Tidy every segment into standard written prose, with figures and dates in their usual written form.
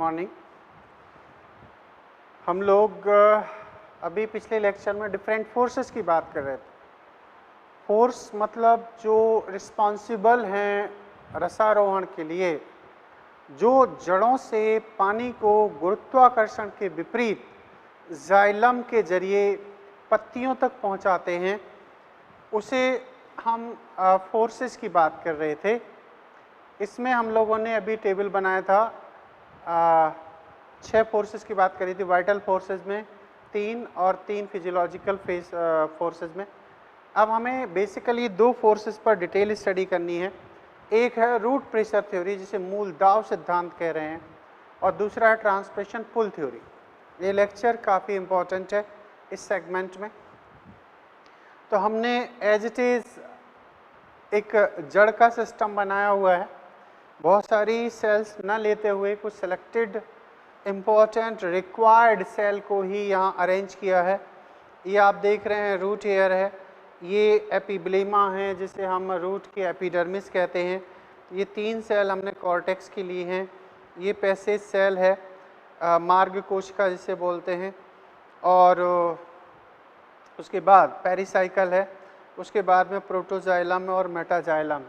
Morning. हम लोग अभी पिछले लेक्चर में डिफरेंट फोर्सेस की बात कर रहे थे। फोर्स मतलब जो रिस्पॉन्सिबल हैं रसारोहण के लिए, जो जड़ों से पानी को गुरुत्वाकर्षण के विपरीत जाइलम के जरिए पत्तियों तक पहुंचाते हैं, उसे हम फोर्सेस की बात कर रहे थे। इसमें हम लोगों ने अभी टेबल बनाया था, 6 फोर्सेस की बात करी थी। वाइटल फोर्सेस में 3 और 3 फिजियोलॉजिकल फोर्सेस में। अब हमें बेसिकली 2 फोर्सेस पर डिटेल स्टडी करनी है। एक है रूट प्रेशर थ्योरी, जिसे मूल दाव सिद्धांत कह रहे हैं, और दूसरा है ट्रांसप्रेशन पुल थ्योरी। ये लेक्चर काफ़ी इम्पोर्टेंट है इस सेगमेंट में। तो हमने एज इट इज़ एक जड़ का सिस्टम बनाया हुआ है, बहुत सारी सेल्स न लेते हुए कुछ सेलेक्टेड इम्पोर्टेंट रिक्वायर्ड सेल को ही यहाँ अरेंज किया है। ये आप देख रहे हैं रूट हेयर है, ये एपिब्लेमा है जिसे हम रूट की एपिडर्मिस कहते हैं। ये 3 सेल हमने कॉर्टेक्स की ली हैं। ये पैसेज सेल है मार्ग कोशिका जिसे बोलते हैं, और उसके बाद पेरिसाइकल है, उसके बाद में प्रोटोजाइलम और मेटाजाइलम।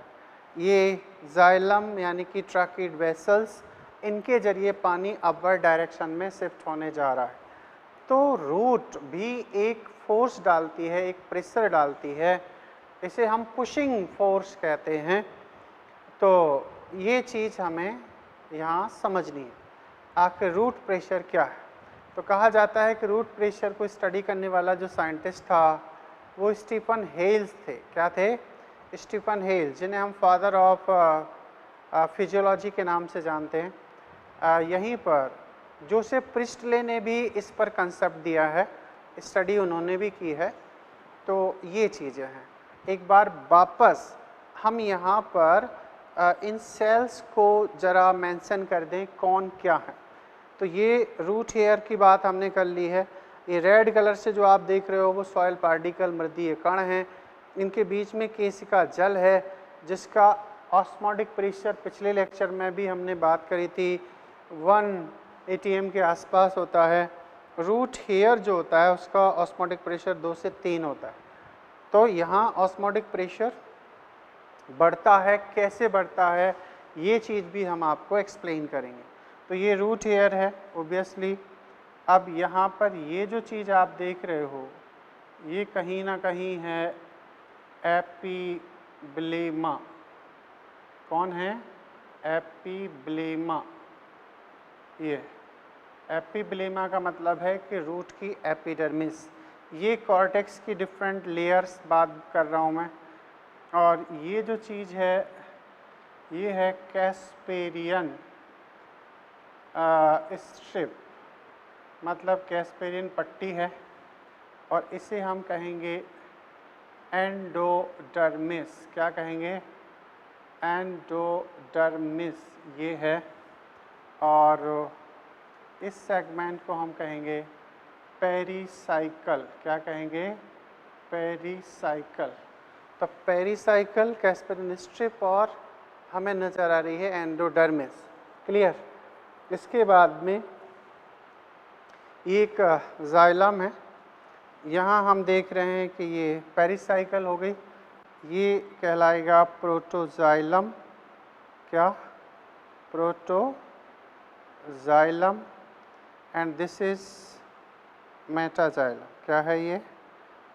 ये जाइलम यानी कि ट्रैकिड वेसल्स, इनके जरिए पानी अपवर्ड डायरेक्शन में शिफ्ट होने जा रहा है। तो रूट भी एक फोर्स डालती है, एक प्रेशर डालती है, इसे हम पुशिंग फोर्स कहते हैं। तो ये चीज़ हमें यहाँ समझनी है, आखिर रूट प्रेशर क्या है। तो कहा जाता है कि रूट प्रेशर को स्टडी करने वाला जो साइंटिस्ट था वो स्टीफन हेल्स थे। क्या थे? स्टीफन हेल्स, जिन्हें हम फादर ऑफ फिजियोलॉजी के नाम से जानते हैं। यहीं पर जोसेफ प्रिस्टले ने भी इस पर कंसेप्ट दिया है, स्टडी उन्होंने भी की है। तो ये चीज़ें हैं। एक बार वापस हम यहाँ पर इन सेल्स को ज़रा मेंशन कर दें कौन क्या है। तो ये रूट हेयर की बात हमने कर ली है। ये रेड कलर से जो आप देख रहे हो वो सॉइल पार्टिकल, मृदीय कण हैं। इनके बीच में केशिका जल है जिसका ऑस्मोटिक प्रेशर पिछले लेक्चर में भी हमने बात करी थी 1 atm के आसपास होता है। रूट हेयर जो होता है उसका ऑस्मोटिक प्रेशर 2 से 3 होता है। तो यहाँ ऑस्मोटिक प्रेशर बढ़ता है, कैसे बढ़ता है, ये चीज़ भी हम आपको एक्सप्लेन करेंगे। तो ये रूट हेयर है ओबियसली। अब यहाँ पर ये जो चीज़ आप देख रहे हो ये कहीं ना कहीं है एपिब्लेमा। कौन है? एपिब्लेमा। ये एपिब्लेमा का मतलब है कि रूट की एपिडर्मिस। ये कॉर्टेक्स की डिफरेंट लेयर्स बात कर रहा हूँ मैं। और ये जो चीज़ है ये है कैस्पेरियन स्ट्रिप, मतलब कैस्पेरियन पट्टी है, और इसे हम कहेंगे एंडोडर्मिस। क्या कहेंगे? एंडोडर्मिस ये है। और इस सेगमेंट को हम कहेंगे पेरिसाइकल। क्या कहेंगे? पेरिसाइकल। तो पेरिसाइकल, कैस्पेरियन स्ट्रिप, और हमें नज़र आ रही है एंडोडर्मिस। क्लियर? इसके बाद में एक जाइलम है। यहाँ हम देख रहे हैं कि ये पेरिसाइकल हो गई, ये कहलाएगा प्रोटोजाइलम। क्या? Protoxylem. And this is metaxylem. क्या है ये?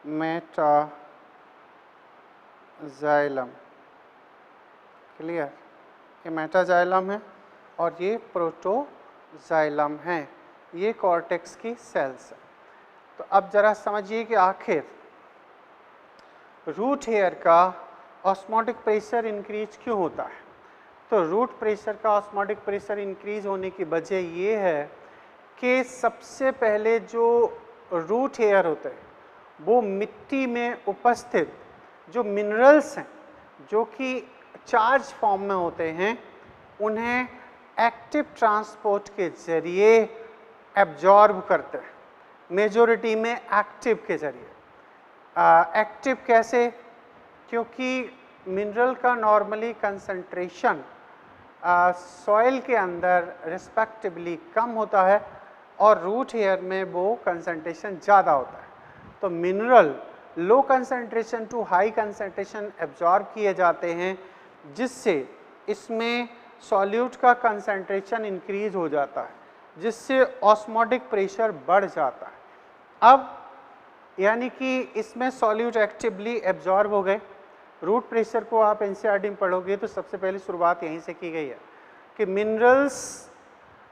मेटाजाइलम। क्लियर? ये मेटाजाइलम है और ये प्रोटोजाइलम है। ये कॉर्टेक्स की सेल्स है। तो अब ज़रा समझिए कि आखिर रूट हेयर का ऑस्मोटिक प्रेशर इंक्रीज क्यों होता है। तो रूट प्रेशर का ऑस्मोटिक प्रेशर इंक्रीज होने की वजह ये है कि सबसे पहले जो रूट हेयर होते हैं वो मिट्टी में उपस्थित जो मिनरल्स हैं जो कि चार्ज फॉर्म में होते हैं, उन्हें एक्टिव ट्रांसपोर्ट के जरिए एब्जॉर्ब करते हैं। मेजॉरिटी में एक्टिव के जरिए। एक्टिव कैसे? क्योंकि मिनरल का नॉर्मली कंसंट्रेशन सॉइल के अंदर रिस्पेक्टिवली कम होता है और रूट हेयर में वो कंसंट्रेशन ज़्यादा होता है। तो mineral low concentration to high concentration absorb किए जाते हैं, जिससे इसमें सॉल्यूट का कंसंट्रेशन इंक्रीज हो जाता है, जिससे ऑस्मोटिक प्रेशर बढ़ जाता है। अब यानी कि इसमें सॉल्यूट एक्टिवली एब्जॉर्ब हो गए। रूट प्रेशर को आप एनसीईआरटी में पढ़ोगे तो सबसे पहले शुरुआत यहीं से की गई है कि minerals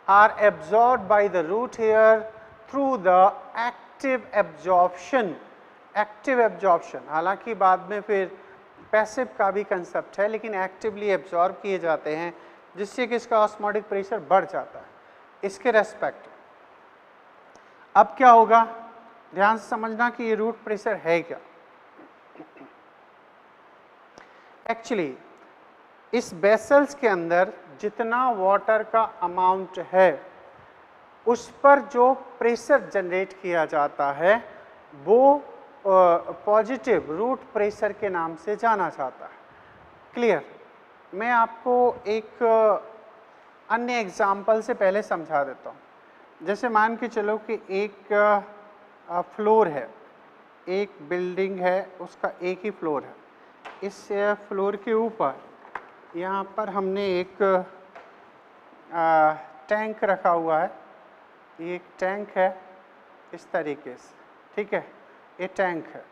are absorb by the root hair through the active absorption. Active absorption, हालांकि बाद में फिर पैसिव का भी कंसेप्ट है, लेकिन एक्टिवली एब्जॉर्ब किए जाते हैं, जिससे कि इसका ऑस्मोटिक प्रेशर बढ़ जाता है इसके रेस्पेक्ट। अब क्या होगा, ध्यान से समझना कि ये रूट प्रेशर है क्या। एक्चुअली इस वेसल्स के अंदर जितना वाटर का अमाउंट है उस पर जो प्रेशर जनरेट किया जाता है वो पॉजिटिव रूट प्रेशर के नाम से जाना जाता है। क्लियर? मैं आपको एक अन्य एग्जाम्पल से पहले समझा देता हूँ। जैसे मान के चलो कि एक फ्लोर है, एक बिल्डिंग है, उसका एक ही फ्लोर है। इस फ्लोर के ऊपर यहाँ पर हमने एक टैंक रखा हुआ है। ये एक टैंक है इस तरीके से, ठीक है, ये टैंक है।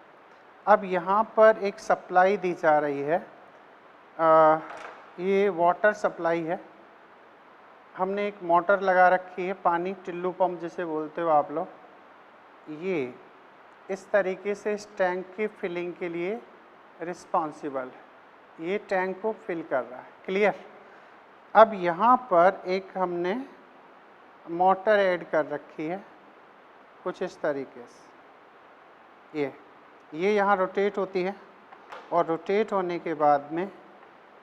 अब यहाँ पर एक सप्लाई दी जा रही है, ये वाटर सप्लाई है। हमने एक मोटर लगा रखी है, पानी टिल्लू पंप जिसे बोलते हो आप लोग। ये इस तरीके से इस टैंक की फिलिंग के लिए रिस्पॉन्सिबल है, ये टैंक को फिल कर रहा है। क्लियर? अब यहाँ पर एक हमने मोटर ऐड कर रखी है कुछ इस तरीके से। ये यहाँ रोटेट होती है और रोटेट होने के बाद में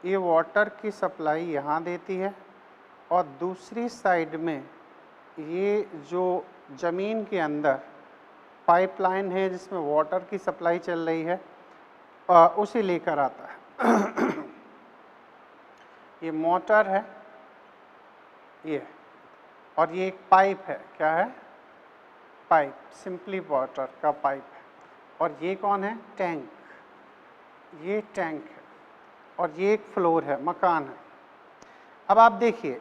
ये वाटर की सप्लाई यहाँ देती है और दूसरी साइड में ये जो ज़मीन के अंदर पाइपलाइन है जिसमें वाटर की सप्लाई चल रही है उसे लेकर आता है। ये मोटर है ये, और ये एक पाइप है। क्या है? पाइप, सिंपली वाटर का पाइप है। और ये कौन है? टैंक। ये टैंक है और ये एक फ्लोर है, मकान है। अब आप देखिए,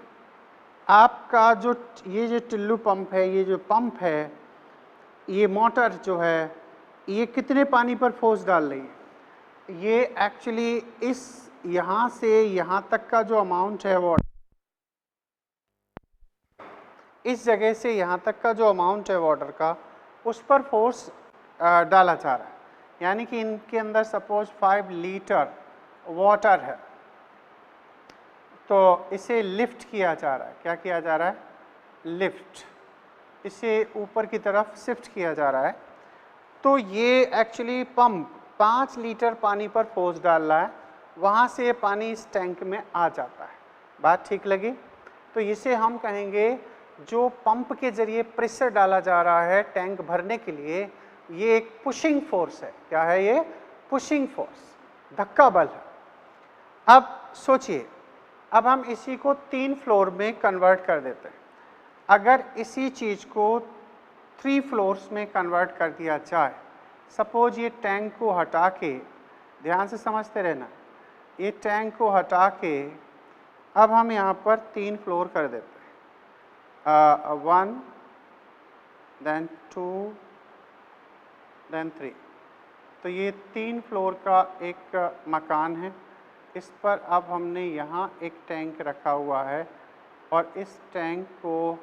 आपका जो ये टिल्लू पंप है, ये जो पंप है, ये मोटर जो है, ये कितने पानी पर फोर्स डाल रही है? ये एक्चुअली इस यहाँ से यहाँ तक का जो अमाउंट है वो इस जगह से यहाँ तक का जो अमाउंट है वाटर का, उस पर फोर्स डाला जा रहा है। यानी कि इनके अंदर सपोज 5 लीटर वाटर है, तो इसे लिफ्ट किया जा रहा है। क्या किया जा रहा है? लिफ्ट। इसे ऊपर की तरफ शिफ्ट किया जा रहा है। तो ये एक्चुअली पंप 5 लीटर पानी पर फोर्स डाल रहा है, वहाँ से ये पानी इस टैंक में आ जाता है। बात ठीक लगी? तो इसे हम कहेंगे जो पंप के जरिए प्रेशर डाला जा रहा है टैंक भरने के लिए, ये एक पुशिंग फोर्स है। क्या है ये? पुशिंग फोर्स, धक्का बल है। अब सोचिए, अब हम इसी को 3 फ्लोर में कन्वर्ट कर देते हैं। अगर इसी चीज़ को 3 फ्लोर्स में कन्वर्ट कर दिया जाए, सपोज ये टैंक को हटा के, ध्यान से समझते रहना, ये टैंक को हटा के अब हम यहाँ पर 3 फ्लोर कर देते हैं। 1 then 2 then 3। तो ये 3 फ्लोर का एक मकान है। इस पर अब हमने यहाँ एक टैंक रखा हुआ है और इस टैंक को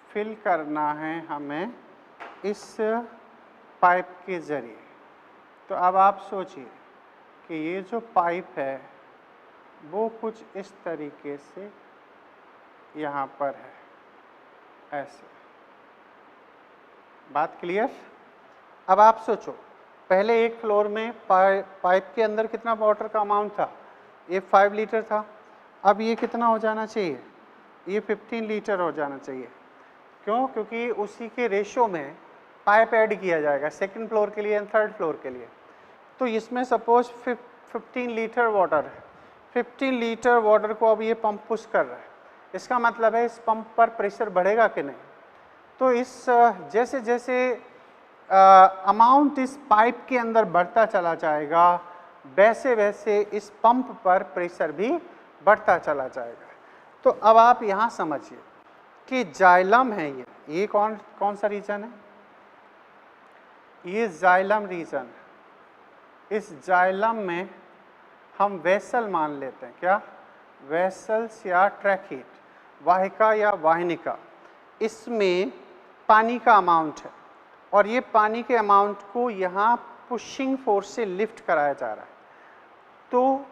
फिल करना है हमें इस पाइप के ज़रिए। तो अब आप सोचिए कि ये जो पाइप है वो कुछ इस तरीके से यहाँ पर है, ऐसे। बात क्लियर? अब आप सोचो, पहले एक फ्लोर में पाइप के अंदर कितना वाटर का अमाउंट था? ये 5 लीटर था। अब ये कितना हो जाना चाहिए? ये 15 लीटर हो जाना चाहिए। क्यों? क्योंकि उसी के रेशो में पाइप ऐड किया जाएगा सेकंड फ्लोर के लिए एंड थर्ड फ्लोर के लिए। तो इसमें सपोज 15 लीटर वाटर है, 15 लीटर वाटर को अब ये पंप पुश कर रहा है, इसका मतलब है इस पंप पर प्रेशर बढ़ेगा कि नहीं। तो इस जैसे जैसे अमाउंट इस पाइप के अंदर बढ़ता चला जाएगा, वैसे वैसे इस पंप पर प्रेशर भी बढ़ता चला जाएगा। तो अब आप यहाँ समझिए कि जाइलम है, ये कौन सा रीजन है, ये जाइलम रीजन। इस जाइलम में हम वेसल मान लेते हैं, क्या वेसल्स या ट्रैकिट, वाहिका या वाहिनिका, इसमें पानी का अमाउंट है और ये पानी के अमाउंट को यहाँ पुशिंग फोर्स से लिफ्ट कराया जा रहा है। तो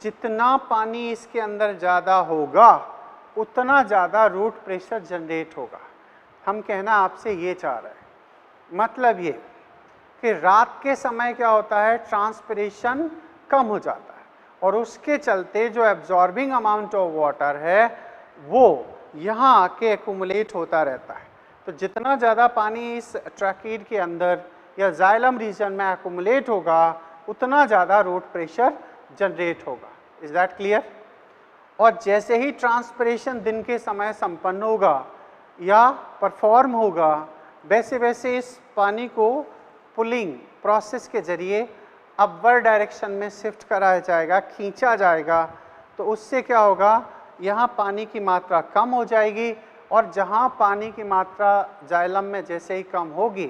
जितना पानी इसके अंदर ज़्यादा होगा उतना ज़्यादा रूट प्रेशर जनरेट होगा। हम कहना आपसे ये चाह रहे हैं, मतलब ये कि रात के समय क्या होता है, ट्रांसपिरेशन कम हो जाता है और उसके चलते जो एब्जॉर्बिंग अमाउंट ऑफ वाटर है वो यहाँ आके एक्यूमुलेट होता रहता है। तो जितना ज़्यादा पानी इस ट्रैकिड के अंदर या जाइलम रीजन में एक्यूमुलेट होगा उतना ज़्यादा रूट प्रेशर जनरेट होगा। Is that clear? और जैसे ही ट्रांसपिरेशन दिन के समय संपन्न होगा या परफॉर्म होगा, वैसे वैसे इस पानी को पुलिंग प्रोसेस के जरिए अपवर्ड डायरेक्शन में शिफ्ट कराया जाएगा, खींचा जाएगा। तो उससे क्या होगा, यहाँ पानी की मात्रा कम हो जाएगी और जहाँ पानी की मात्रा जाइलम में जैसे ही कम होगी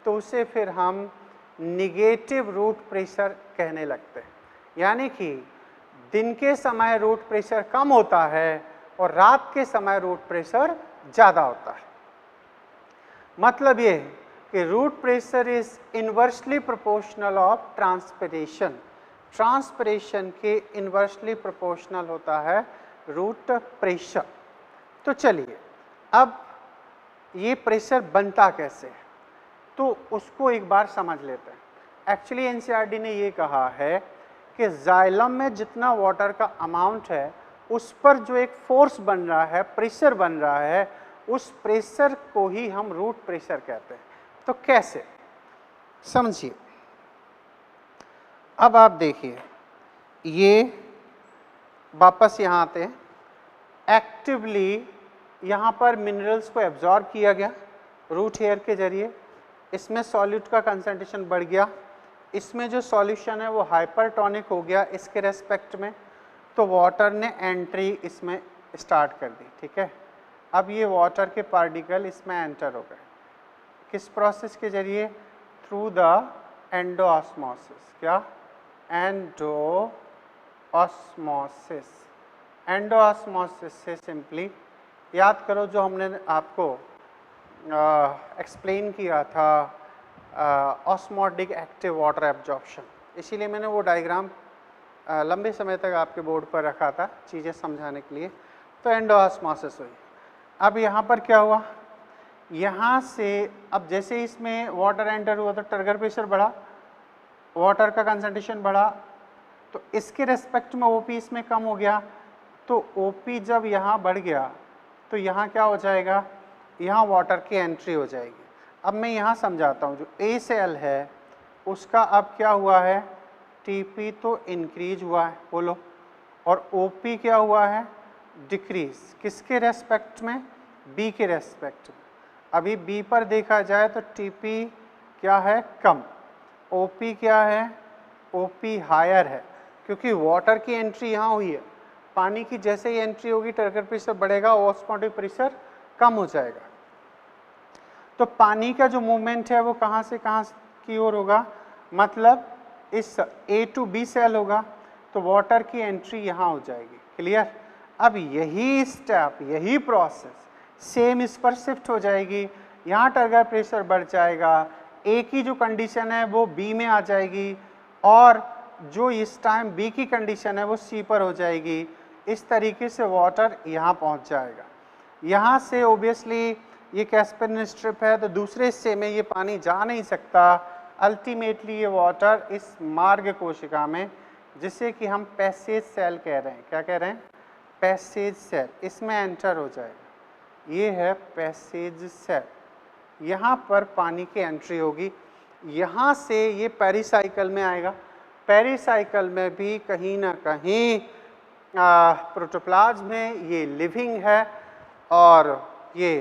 तो उसे फिर हम निगेटिव रूट प्रेशर कहने लगते हैं। यानी कि दिन के समय रूट प्रेशर कम होता है और रात के समय रूट प्रेशर ज़्यादा होता है। मतलब ये कि root pressure is inversely proportional of transpiration. Transpiration के इन्वर्सली प्रोपोर्शनल होता है रूट प्रेशर। तो चलिए अब ये प्रेशर बनता कैसे है तो उसको एक बार समझ लेते हैं। एक्चुअली एनसीईआरटी ने ये कहा है कि जाइलम में जितना वाटर का अमाउंट है उस पर जो एक फोर्स बन रहा है, प्रेशर बन रहा है, उस प्रेशर को ही हम रूट प्रेशर कहते हैं। तो कैसे समझिए, अब आप देखिए, ये वापस यहाँ आते हैं, एक्टिवली यहाँ पर मिनरल्स को एब्जॉर्ब किया गया रूट हेयर के जरिए, इसमें सॉल्यूट का कंसंट्रेशन बढ़ गया, इसमें जो सॉल्यूशन है वो हाइपरटोनिक हो गया इसके रेस्पेक्ट में, तो वाटर ने एंट्री इसमें स्टार्ट कर दी। ठीक है, अब ये वाटर के पार्टिकल इसमें एंटर हो गए, किस प्रोसेस के जरिए, थ्रू द एंडोऑस्मोसिस। क्या एंडोऑस्मोसिस। एंडोऑस्मोसिस से सिंपली याद करो जो हमने आपको एक्सप्लेन किया था ऑस्मोटिक एक्टिव वाटर एब्जॉर्प्शन, इसीलिए मैंने वो डायग्राम लंबे समय तक आपके बोर्ड पर रखा था चीज़ें समझाने के लिए। तो एंडोऑस्मोसिस हुई। अब यहाँ पर क्या हुआ, यहाँ से अब जैसे इसमें वाटर एंटर हुआ तो टर्गर प्रेशर बढ़ा, वाटर का कंसंट्रेशन बढ़ा, तो इसके रेस्पेक्ट में ओपी इसमें कम हो गया। तो ओपी जब यहाँ बढ़ गया तो यहाँ क्या हो जाएगा, यहाँ वाटर की एंट्री हो जाएगी। अब मैं यहाँ समझाता हूँ, जो ए सेल है उसका अब क्या हुआ है, टीपी तो इंक्रीज हुआ है, बोलो, और ओपी क्या हुआ है, डिक्रीज। किसके रेस्पेक्ट में, बी के रेस्पेक्ट में। अभी बी पर देखा जाए तो टीपी क्या है, कम, ओपी क्या है, ओपी हायर है, क्योंकि वाटर की एंट्री यहाँ हुई है। पानी की जैसे ही एंट्री होगी टर्गर प्रेशर बढ़ेगा, ऑस्मोटिक प्रेशर कम हो जाएगा। तो पानी का जो मूवमेंट है वो कहाँ से कहाँ की ओर होगा, मतलब इस ए टू बी सेल होगा, तो वाटर की एंट्री यहाँ हो जाएगी। क्लियर? अब यही स्टेप, यही प्रोसेस सेम इस पर शिफ्ट हो जाएगी, यहाँ टर्गर प्रेशर बढ़ जाएगा, ए की जो कंडीशन है वो बी में आ जाएगी और जो इस टाइम बी की कंडीशन है वो सी पर हो जाएगी। इस तरीके से वाटर यहाँ पहुँच जाएगा। यहाँ से ओबियसली ये कैस्पियन स्ट्रिप है तो दूसरे हिस्से में ये पानी जा नहीं सकता। अल्टीमेटली ये वाटर इस मार्ग कोशिका में, जिसे कि हम पैसेज सेल कह रहे हैं, क्या कह रहे हैं, पैसेज सेल, इसमें एंटर हो जाएगा। ये है पैसेज सेल, यहाँ पर पानी की एंट्री होगी, यहाँ से ये पेरिसाइकिल में आएगा। पेरिसाइकिल में भी कहीं ना कहीं प्रोटोप्लाज्म में ये लिविंग है और ये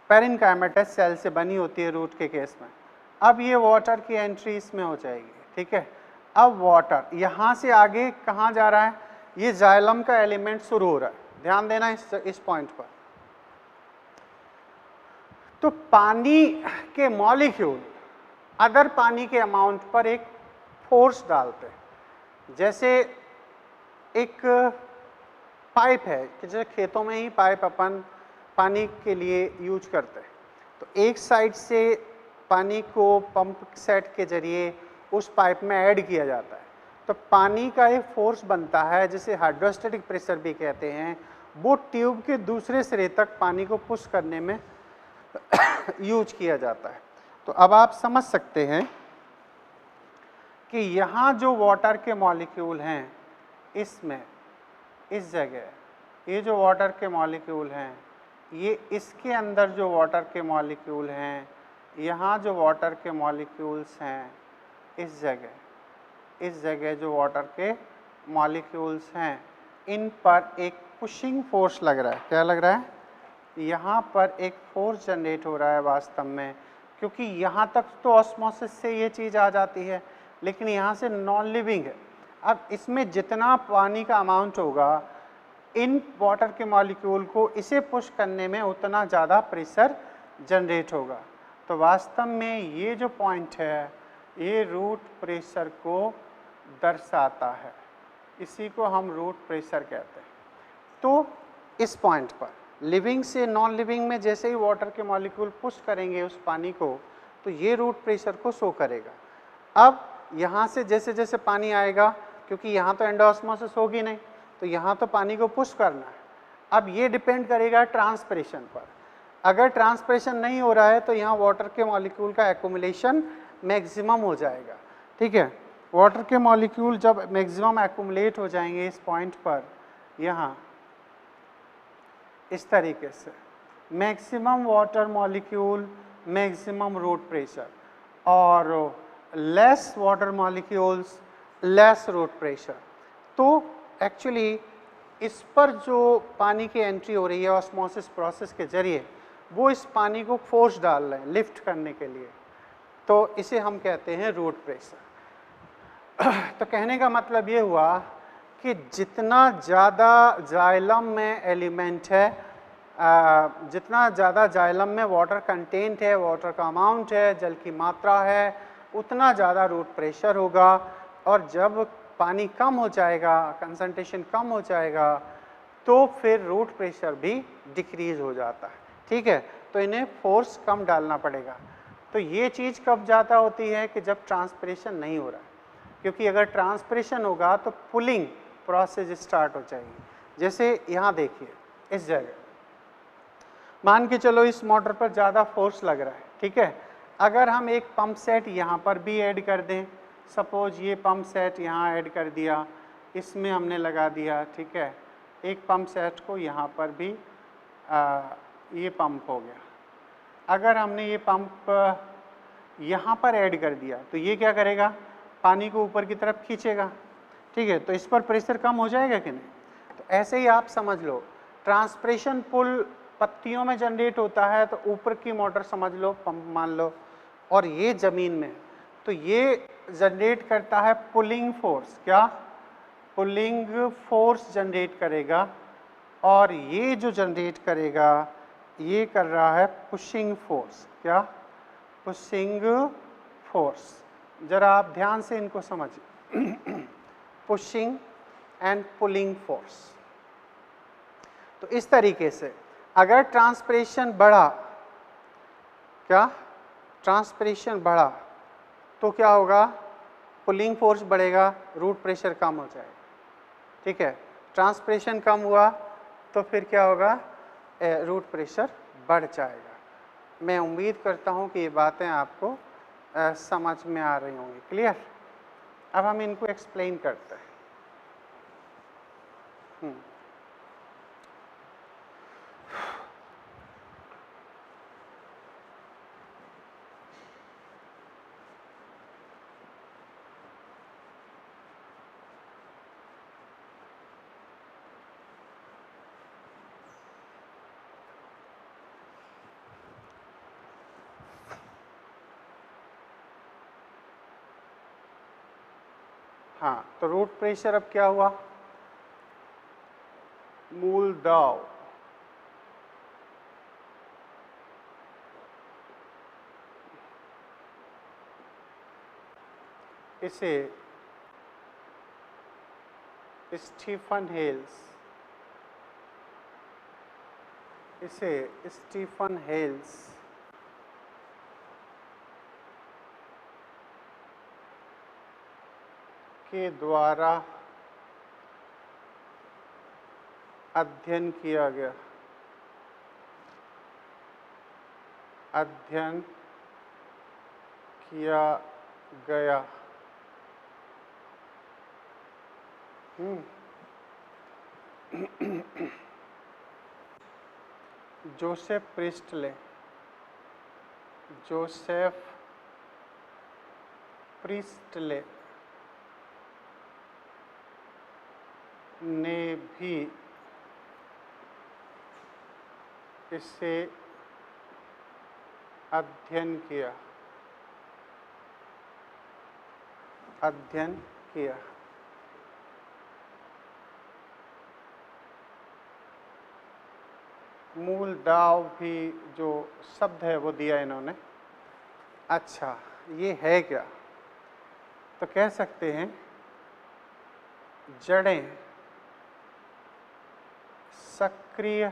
पेरेन्काइमेटस सेल से बनी होती है रूट के केस में। अब ये वाटर की एंट्री इसमें हो जाएगी, ठीक है। अब वाटर यहाँ से आगे कहाँ जा रहा है, ये जाइलम का एलिमेंट शुरू हो रहा है, ध्यान देना इस पॉइंट पर। तो पानी के मॉलिक्यूल अदर पानी के अमाउंट पर एक फोर्स डालते हैं। जैसे एक पाइप है कि जैसे खेतों में ही पाइप अपन पानी के लिए यूज करते हैं, तो एक साइड से पानी को पंप सेट के जरिए उस पाइप में ऐड किया जाता है, तो पानी का एक फोर्स बनता है जिसे हाइड्रोस्टैटिक प्रेशर भी कहते हैं। वो ट्यूब के दूसरे सिरे तक पानी को पुश करने में यूज किया जाता है। तो अब आप समझ सकते हैं कि यहाँ जो वाटर के मॉलिक्यूल हैं, इसमें इस जगह ये जो वाटर के मॉलिक्यूल हैं, ये इसके अंदर जो वाटर के मॉलिक्यूल हैं, यहाँ जो वाटर के मॉलिक्यूल्स हैं, इस जगह जो वाटर के मॉलिक्यूल्स हैं, इन पर एक पुशिंग फोर्स लग रहा है। क्या लग रहा है? यहाँ पर एक फोर्स जनरेट हो रहा है वास्तव में, क्योंकि यहाँ तक तो ऑस्मोसिस से ये चीज़ आ जाती है, लेकिन यहाँ से नॉन लिविंग है। अब इसमें जितना पानी का अमाउंट होगा, इन वाटर के मॉलिक्यूल को इसे पुश करने में उतना ज़्यादा प्रेशर जनरेट होगा। तो वास्तव में ये जो पॉइंट है, ये रूट प्रेशर को दर्शाता है, इसी को हम रूट प्रेशर कहते हैं। तो इस पॉइंट पर लिविंग से नॉन लिविंग में जैसे ही वाटर के मॉलिक्यूल पुश करेंगे उस पानी को, तो ये रूट प्रेशर को शो करेगा। अब यहाँ से जैसे जैसे पानी आएगा, क्योंकि यहाँ तो एंडोऑस्मोसिस होगी नहीं, तो यहाँ तो पानी को पुश करना है। अब ये डिपेंड करेगा ट्रांसपिरेशन पर। अगर ट्रांसपिरेशन नहीं हो रहा है तो यहाँ वाटर के मॉलिक्यूल का एक्युमुलेशन मैक्सिमम हो जाएगा, ठीक है। वाटर के मॉलिक्यूल जब मैक्सिमम एक्युमुलेट हो जाएंगे इस पॉइंट पर, यहाँ इस तरीके से, maximum water molecule maximum root pressure, और less water molecules less root pressure. तो एक्चुअली इस पर जो पानी की एंट्री हो रही है ऑस्मोसिस प्रोसेस के जरिए, वो इस पानी को फोर्स डाल रहे हैं लिफ्ट करने के लिए, तो इसे हम कहते हैं रूट प्रेशर। तो कहने का मतलब ये हुआ कि जितना ज़्यादा जाइलम में एलिमेंट है, जितना ज़्यादा जाइलम में वाटर कंटेंट है, वाटर का अमाउंट है, जल की मात्रा है, उतना ज़्यादा रूट प्रेशर होगा। और जब पानी कम हो जाएगा, कंसंट्रेशन कम हो जाएगा, तो फिर रूट प्रेशर भी डिक्रीज हो जाता है, ठीक है। तो इन्हें फोर्स कम डालना पड़ेगा। तो ये चीज़ कब ज़्यादा होती है कि जब ट्रांसपिरेशन नहीं हो रहा है, क्योंकि अगर ट्रांसपिरेशन होगा तो पुलिंग प्रोसेस स्टार्ट हो जाएगी। जैसे यहाँ देखिए, इस जगह मान के चलो इस मोटर पर ज़्यादा फोर्स लग रहा है, ठीक है। अगर हम एक पंप सेट यहाँ पर भी ऐड कर दें, सपोज ये पंप सेट यहाँ ऐड कर दिया, इसमें हमने लगा दिया, ठीक है। एक पंप सेट को यहाँ पर भी ये पंप हो गया। अगर हमने ये पंप यहाँ पर ऐड कर दिया तो ये क्या करेगा, पानी को ऊपर की तरफ खींचेगा, ठीक है। तो इस पर प्रेशर कम हो जाएगा कि नहीं। तो ऐसे ही आप समझ लो, ट्रांसपिरेशन पुल पत्तियों में जनरेट होता है, तो ऊपर की मोटर समझ लो, पंप मान लो, और ये ज़मीन में, तो ये जनरेट करता है पुलिंग फोर्स। क्या? पुलिंग फोर्स जनरेट करेगा। और ये जो जनरेट करेगा, ये कर रहा है पुशिंग फोर्स। क्या? Pushing force. जरा आप ध्यान से इनको समझिए। Pushing and pulling force. तो इस तरीके से अगर ट्रांसपिरेशन बढ़ा, क्या ट्रांसपिरेशन बढ़ा, तो क्या होगा, पुलिंग फोर्स बढ़ेगा, रूट प्रेशर कम हो जाएगा, ठीक है। ट्रांसपिरेशन कम हुआ तो फिर क्या होगा, रूट प्रेशर बढ़ जाएगा। मैं उम्मीद करता हूँ कि ये बातें आपको समझ में आ रही होंगी। क्लियर? अब हम इनको एक्सप्लेन करते हैं। हाँ, तो रूट प्रेशर अब क्या हुआ, मूल दाब इसे स्टीफन हेल्स के द्वारा अध्ययन किया गया, जोसेफ प्रिस्टले ने भी इसे अध्ययन किया। मूल दाव भी जो शब्द है वो दिया इन्होंने। अच्छा, ये है क्या, तो कह सकते हैं जड़ें सक्रिय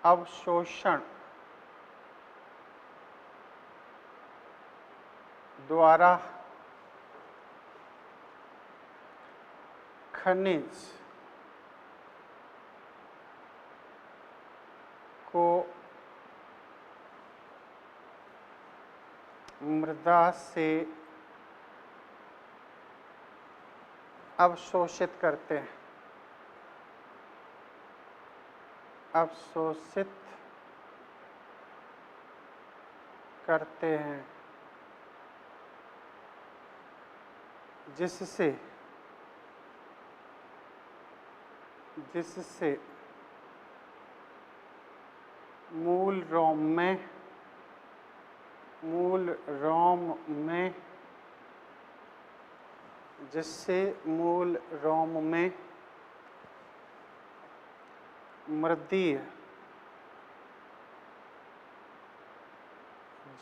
अवशोषण द्वारा खनिज को मृदा से अवशोषित करते हैं, जिससे मूल रोम में मृदीय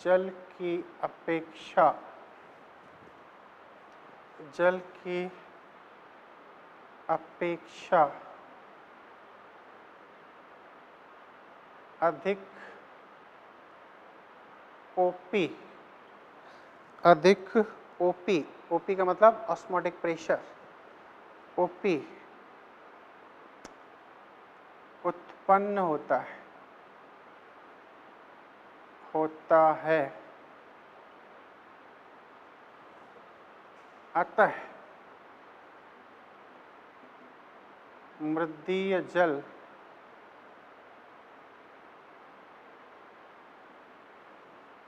जल की अपेक्षा अधिक ओपी का मतलब ऑस्मोटिक प्रेशर, ओपी उत्पन्न होता है। अतः मृदीय जल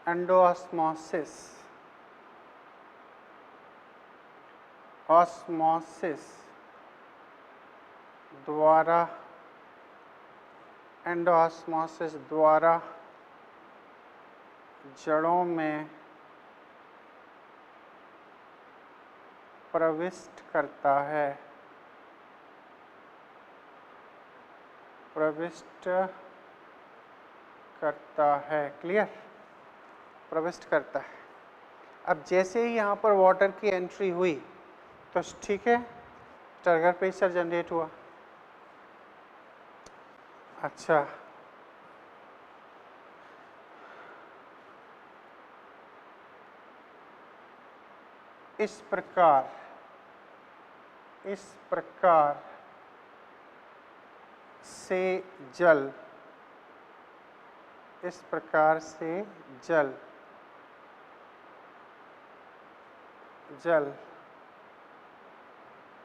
एंडोऑस्मोसिस द्वारा जड़ों में प्रविष्ट करता है। क्लियर, प्रविष्ट करता है। अब जैसे ही यहाँ पर वाटर की एंट्री हुई तो ठीक है, टर्गर प्रेशर जनरेट हुआ। अच्छा, इस प्रकार से जल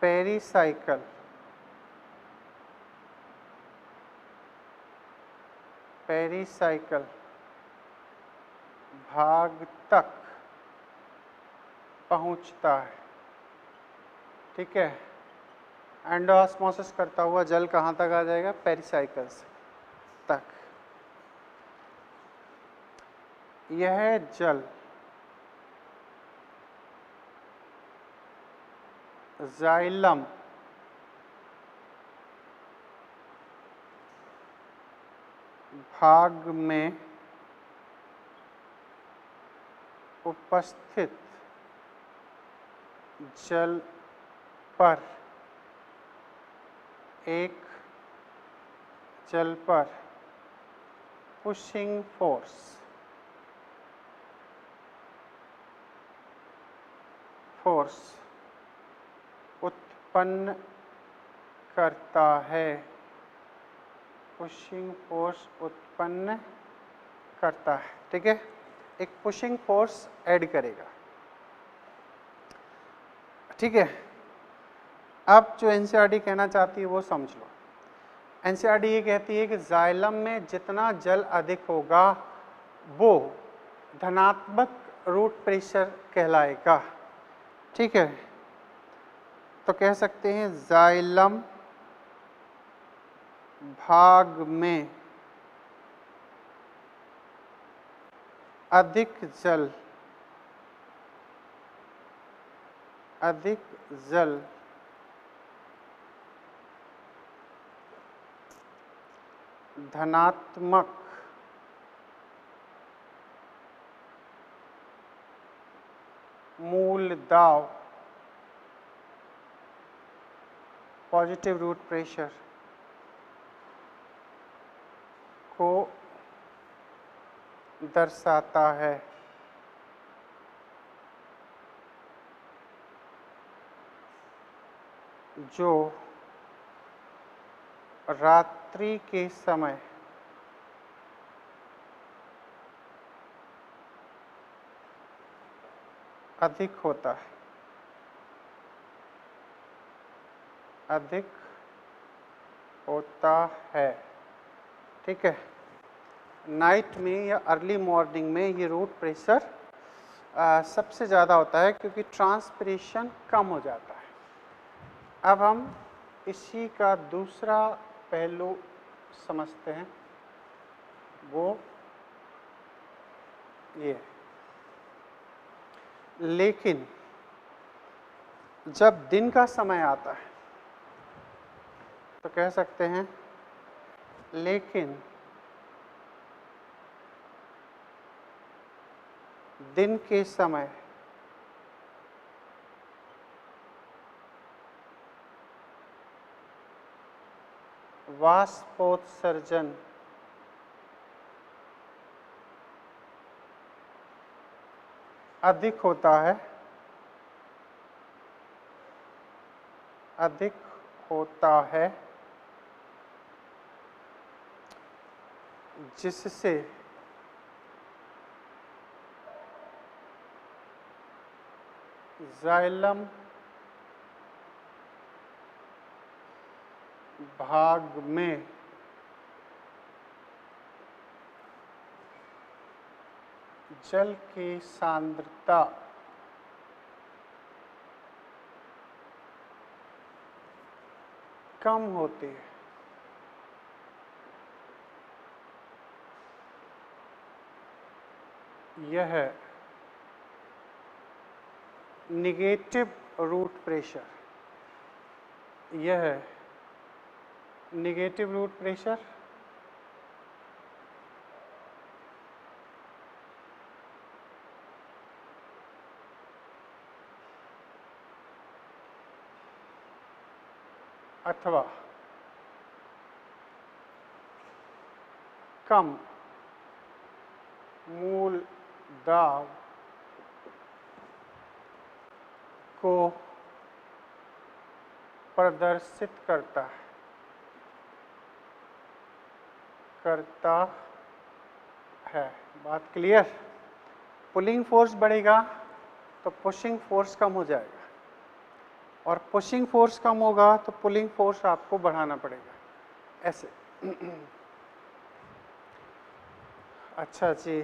पेरिसाइकिल भाग तक पहुंचता है। ठीक है, एंडोऑस्मोसिस करता हुआ जल कहाँ तक आ जाएगा, पेरिसाइकिल्स तक। यह जल जाइलम भाग में उपस्थित जल पर पुशिंग फोर्स उत्पन्न करता है, पुशिंग फोर्स उत्पन्न करता है। ठीक है, एक पुशिंग फोर्स ऐड करेगा। ठीक है, अब जो एनसीईआरटी कहना चाहती है वो समझ लो। एनसीईआरटी ये कहती है कि जाइलम में जितना जल अधिक होगा वो धनात्मक रूट प्रेशर कहलाएगा। ठीक है, तो कह सकते हैं जाइलम भाग में अधिक जल धनात्मक मूल दाब पॉजिटिव रूट प्रेशर को दर्शाता है। जो रात्रि के समय अधिक होता है। ठीक है, नाइट में या अर्ली मॉर्निंग में ये रूट प्रेशर सबसे ज़्यादा होता है क्योंकि ट्रांसपिरेशन कम हो जाता है। अब हम इसी का दूसरा पहलू समझते हैं, वो ये। लेकिन जब दिन का समय आता है तो कह सकते हैं लेकिन दिन के समय वाष्पोत्सर्जन अधिक होता है जिससे जाइलम भाग में जल की सांद्रता कम होती है। यह निगेटिव रूट प्रेशर अथवा कम मूल दाब को प्रदर्शित करता है। बात क्लियर? पुलिंग फोर्स बढ़ेगा तो पुशिंग फोर्स कम हो जाएगा, और पुशिंग फोर्स कम होगा तो पुलिंग फोर्स आपको बढ़ाना पड़ेगा, ऐसे। अच्छा जी,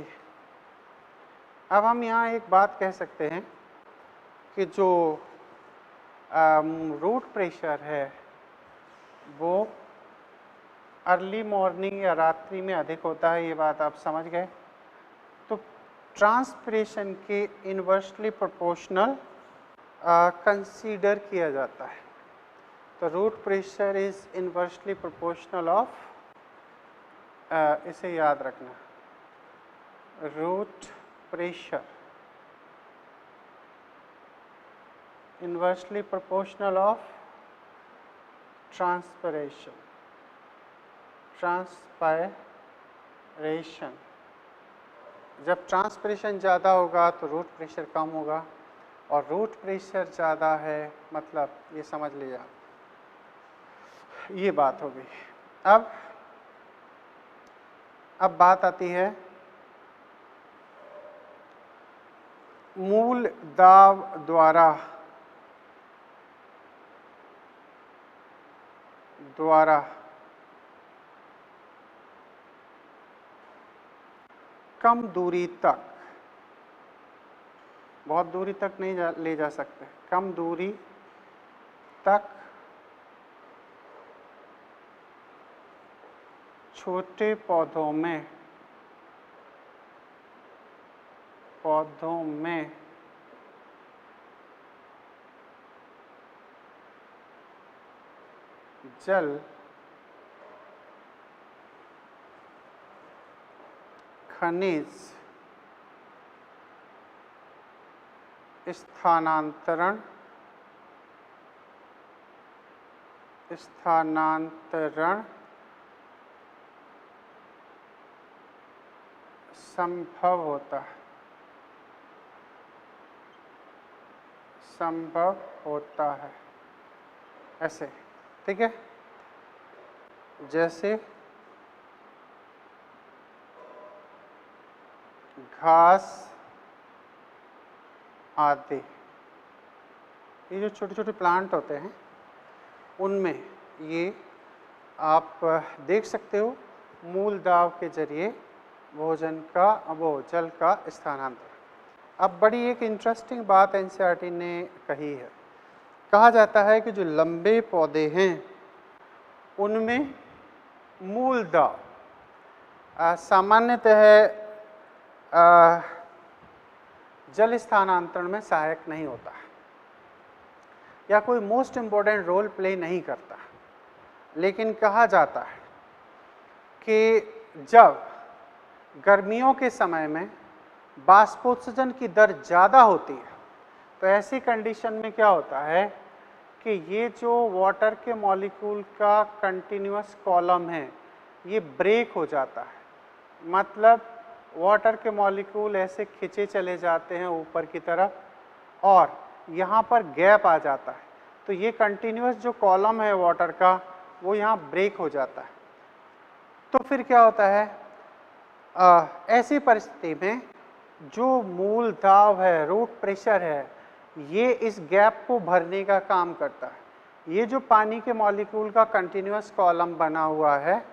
अब हम यहाँ एक बात कह सकते हैं कि जो रूट प्रेशर है वो अर्ली मॉर्निंग या रात्रि में अधिक होता है, ये बात आप समझ गए। तो ट्रांसपिरेशन के इन्वर्सली प्रोपोर्शनल कंसीडर किया जाता है। तो root pressure is inversely proportional of, इसे याद रखना, root pressure inversely proportional of transpiration. जब ट्रांसपिरेशन ज़्यादा होगा तो रूट प्रेशर कम होगा, और रूट प्रेशर ज़्यादा है मतलब ये समझ लीजिए आप, ये बात हो गई। अब बात आती है मूल दाब द्वारा कम दूरी तक, बहुत दूरी तक नहीं ले जा सकते, कम दूरी तक छोटे पौधों में जल खनिज स्थानांतरण संभव होता है। ऐसे, ठीक है, जैसे घास आदि, ये जो छोटे छोटे प्लांट होते हैं उनमें ये आप देख सकते हो मूल दाब के जरिए जल का स्थानांतरण। अब बड़ी एक इंटरेस्टिंग बात एनसीईआरटी ने कही है। कहा जाता है कि जो लंबे पौधे हैं उनमें मूल दाब सामान्यतः जल स्थानांतरण में सहायक नहीं होता है या कोई मोस्ट इम्पोर्टेंट रोल प्ले नहीं करता, लेकिन कहा जाता है कि जब गर्मियों के समय में बाष्पोत्सर्जन की दर ज़्यादा होती है तो ऐसी कंडीशन में क्या होता है कि ये जो वाटर के मॉलिक्यूल का कंटिन्यूअस कॉलम है ये ब्रेक हो जाता है, मतलब वाटर के मॉलिक्यूल ऐसे खिंचे चले जाते हैं ऊपर की तरफ और यहाँ पर गैप आ जाता है, तो ये कंटिन्यूअस जो कॉलम है वाटर का वो यहाँ ब्रेक हो जाता है। तो फिर क्या होता है, ऐसी परिस्थिति में जो मूल दाब है, रूट प्रेशर है, ये इस गैप को भरने का काम करता है। ये जो पानी के मॉलिक्यूल का कंटिन्यूअस कॉलम बना हुआ है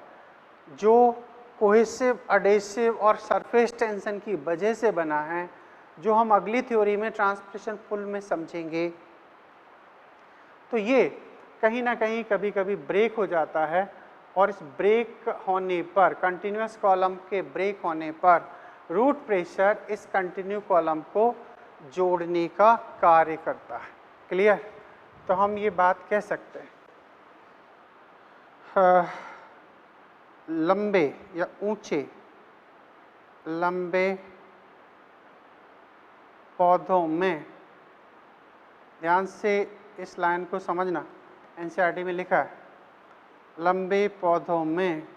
जो कोहेसिव, एडेसिव और सरफेस टेंशन की वजह से बना है, जो हम अगली थ्योरी में ट्रांसपिरेशन फुल में समझेंगे, तो ये कहीं ना कहीं कभी कभी ब्रेक हो जाता है और इस ब्रेक होने पर, कंटिन्यूअस कॉलम के ब्रेक होने पर रूट प्रेशर इस कंटिन्यू कॉलम को जोड़ने का कार्य करता है। क्लियर? तो हम ये बात कह सकते हैं लंबे या ऊंचे लंबे पौधों में, ध्यान से इस लाइन को समझना, एनसीईआरटी में लिखा है, लंबे पौधों में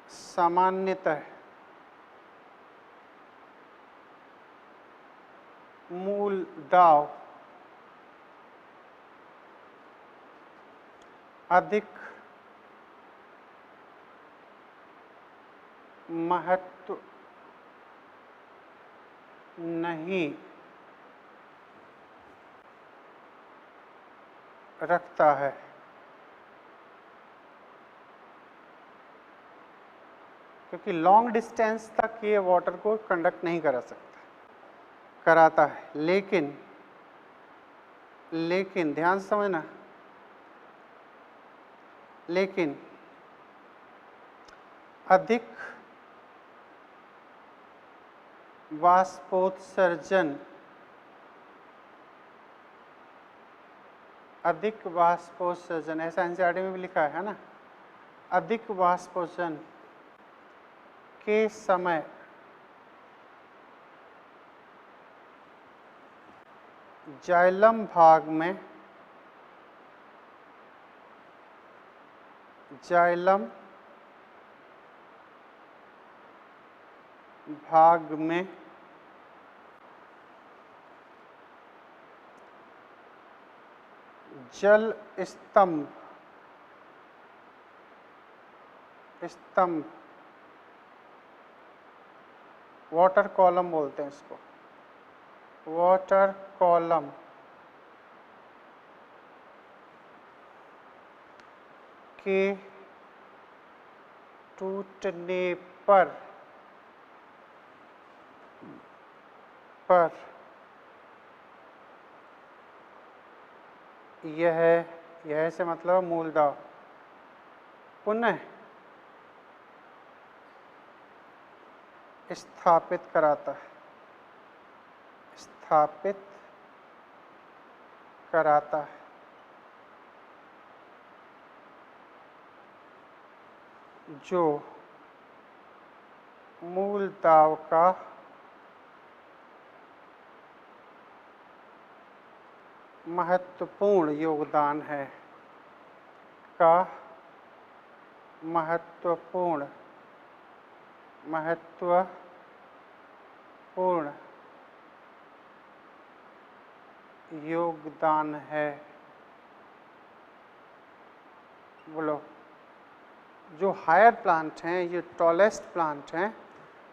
सामान्यतः मूल दाब अधिक महत्व नहीं रखता है। क्योंकि लॉन्ग डिस्टेंस तक ये वाटर को कंडक्ट नहीं कराता है, लेकिन ध्यान से समझना, लेकिन अधिक वाष्पोत्सर्जन, अधिक वाष्पोत्सर्जन, ऐसा एनसीईआरटी में भी लिखा है ना। अधिक वाष्पोत्सर्जन के समय जाइलम भाग में, जाइलम भाग में जल स्तंभ, स्तंभ वाटर कॉलम बोलते हैं इसको, वाटर कॉलम के टूटने पर यह से मतलब मूल दाब पुनः स्थापित कराता है, स्थापित कराता है। जो मूल दाब का महत्वपूर्ण योगदान है, का महत्वपूर्ण योगदान है। बोलो, जो हायर प्लांट हैं, ये टॉलेस्ट प्लांट हैं,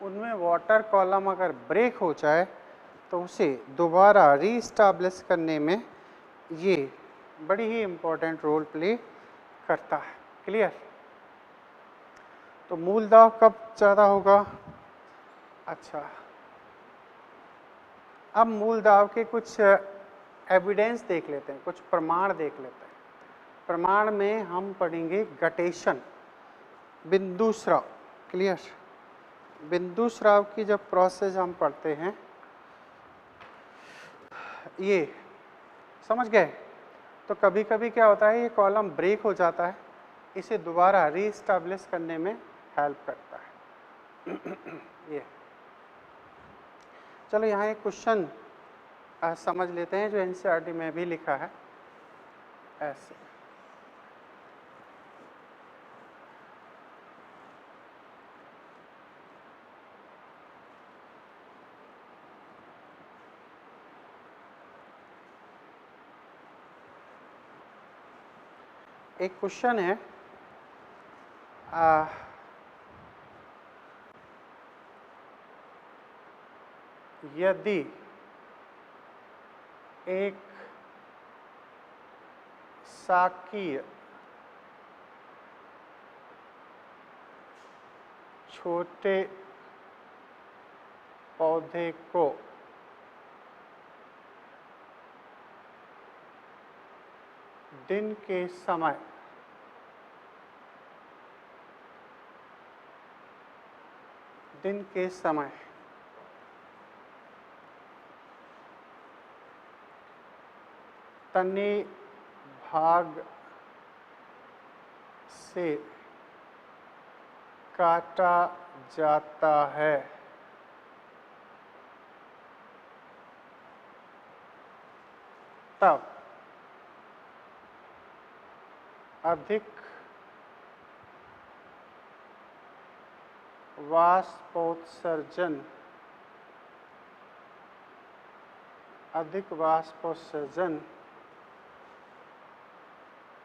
उनमें वाटर कॉलम अगर ब्रेक हो जाए तो उसे दोबारा रीस्टैब्लिश करने में ये बड़ी ही इम्पोर्टेंट रोल प्ले करता है। क्लियर? तो मूल दाब कब ज़्यादा होगा? अच्छा, अब मूल दाब के कुछ एविडेंस देख लेते हैं, कुछ प्रमाण देख लेते हैं। प्रमाण में हम पढ़ेंगे गटेशन, बिंदु स्राव। क्लियर? बिंदु स्राव की जब प्रोसेस हम पढ़ते हैं, ये समझ गए? तो कभी कभी क्या होता है, ये कॉलम ब्रेक हो जाता है, इसे दोबारा रीस्टैब्लिश करने में हेल्प करता है। ये चलो यहाँ एक क्वेश्चन समझ लेते हैं जो एनसीईआरटी में भी लिखा है ऐसे। एक क्वेश्चन है, यदि एक शाकीय छोटे पौधे को दिन के समय तने भाग से काटा जाता है, तब अधिक वाष्पोत्सर्जन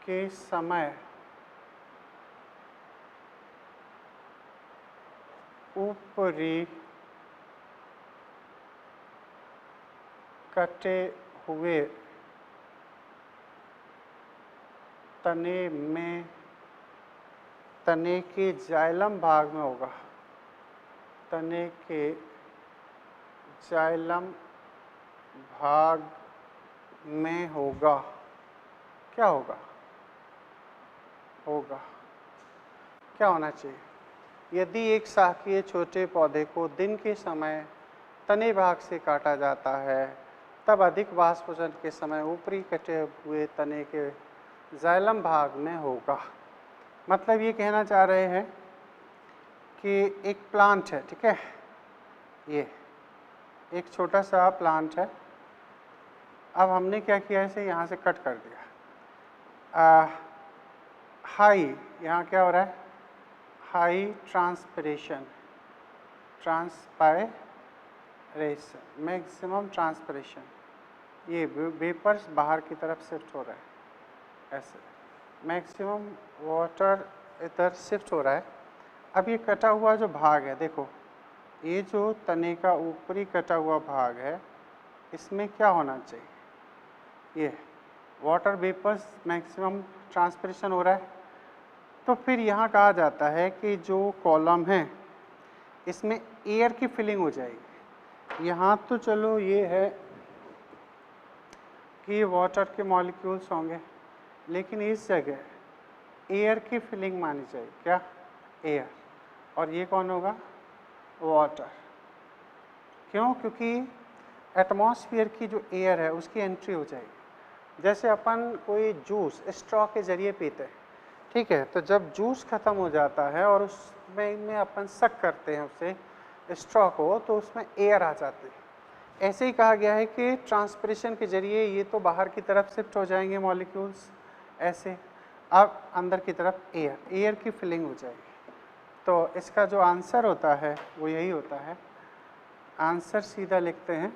के समय ऊपरी कटे हुए तने के जाइलम भाग में होगा, तने के जाइलम भाग में होगा। क्या होगा? क्या होना चाहिए? यदि एक शाकीय छोटे पौधे को दिन के समय तने भाग से काटा जाता है तब अधिक वाष्पोत्सर्जन के समय ऊपरी कटे हुए तने के जाइलम भाग में होगा। मतलब ये कहना चाह रहे हैं कि एक प्लांट है, ठीक है, ये एक छोटा सा प्लांट है। अब हमने क्या किया, इसे यहाँ से कट कर दिया। हाई, यहाँ क्या हो रहा है, high transpiration, transpiration, maximum transpiration, ये वेपर्स बाहर की तरफ शिफ्ट हो रहा है, ऐसे मैक्सिमम वाटर इधर शिफ्ट हो रहा है। अब ये कटा हुआ जो भाग है, देखो ये जो तने का ऊपरी कटा हुआ भाग है, इसमें क्या होना चाहिए, ये वाटर वेपर्स मैक्सिमम ट्रांसपिरेशन हो रहा है। तो फिर यहाँ कहा जाता है कि जो कॉलम है इसमें एयर की फिलिंग हो जाएगी। यहाँ तो चलो ये है कि वाटर के मॉलिक्यूल्स होंगे, लेकिन इस जगह एयर की फिलिंग मानी चाहिए, क्या, एयर, और ये कौन होगा, वाटर। क्यों, क्योंकि एटमॉस्फेयर की जो एयर है उसकी एंट्री हो जाएगी। जैसे अपन कोई जूस स्ट्रॉ के ज़रिए पीते हैं, ठीक है, तो जब जूस ख़त्म हो जाता है और उसमें अपन सक करते हैं उससे स्ट्रॉ को, तो उसमें एयर आ जाती है। ऐसे ही कहा गया है कि ट्रांसपिरेशन के ज़रिए ये तो बाहर की तरफ शिफ्ट हो जाएंगे मॉलिक्यूल्स ऐसे, अब अंदर की तरफ एयर की फिलिंग हो जाएगी। तो इसका जो आंसर होता है वो यही होता है। आंसर सीधा लिखते हैं,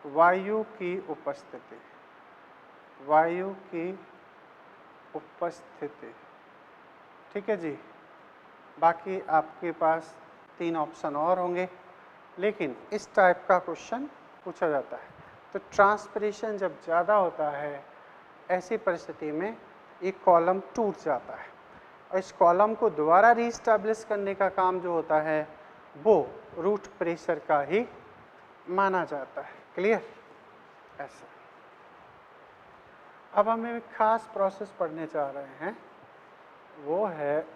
वायु की उपस्थिति, वायु की उपस्थिति, ठीक है जी। बाकी आपके पास 3 ऑप्शन और होंगे, लेकिन इस टाइप का क्वेश्चन पूछा जाता है। तो ट्रांसपिरेशन जब ज़्यादा होता है ऐसी परिस्थिति में एक कॉलम टूट जाता है, और इस कॉलम को दोबारा रीस्टैब्लिश करने का काम जो होता है वो रूट प्रेशर का ही माना जाता है। क्लियर, ऐसा। अब हम एक खास प्रोसेस पढ़ने जा रहे हैं, वो है